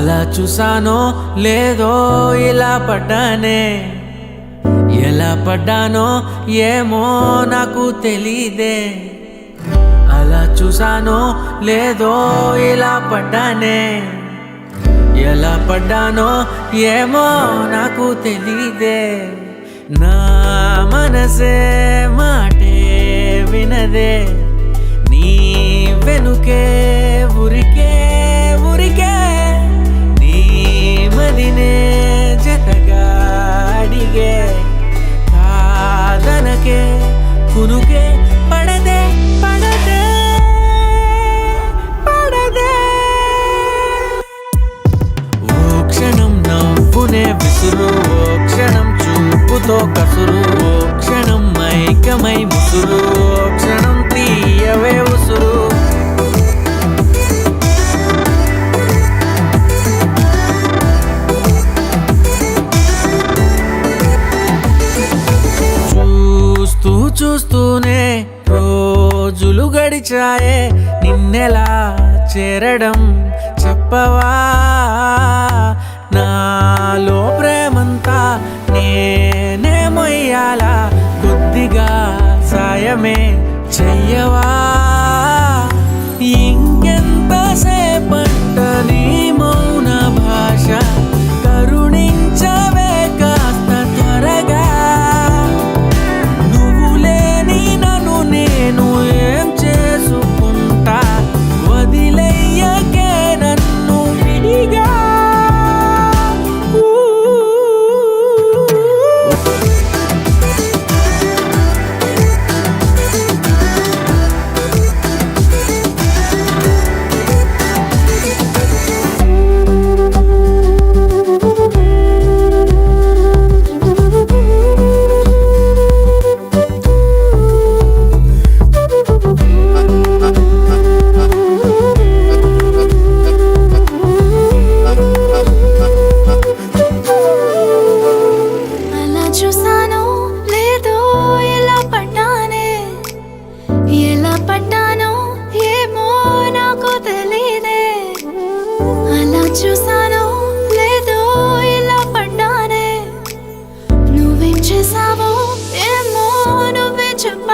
అలా చూసానో లేదో ఇలా పడ్డానే, ఎలా పడ్డానో ఏమో నాకు తెలీదే. అలా చూసానో లేదో ఇలా పడ్డానే, ఎలా పడ్డానో ఏమో నాకు తెలీదే. నా మనసే మాటే వినదే, నీ వెనుకే ఉరికే ఉరికే, నీ మదినే జతగా అడిగే, కాదనకే కునుకే పడదే పడదే పడదే. ఓ క్షణం నవ్వునే విసురు, ఓ క్షణం చూపుతో కసురు, ఓ క్షణం మైకమై ముసురు, ఓ క్షణం తీయవే ఉసురు. చూస్తూ చూస్తూనే రోజులు గడిచాయే, నిన్నెలా చేరడం చెప్పవా. నాలో ప్రేమంతా నేనే మొయ్యాలా, కొద్దిగా సాయమే చెయ్యవా. ఇంకెంతసేపంట నీ మౌన భాష, కరుణించవే కాస్త త్వరగా. నువ్వు లేని నన్ను నేను ఏం చేసుకుంటా, వదిలేయకే నన్ను విడిగా. చూసానో లేదో ఎలా పడ్డానే, ఎలా పడ్డానో ఏమో నాకు తెలీదే. అలా చూసానో లేదో ఎలా పడ్డానే, నువ్వేం చేసావో ఏమో నువ్వే చెప్పు.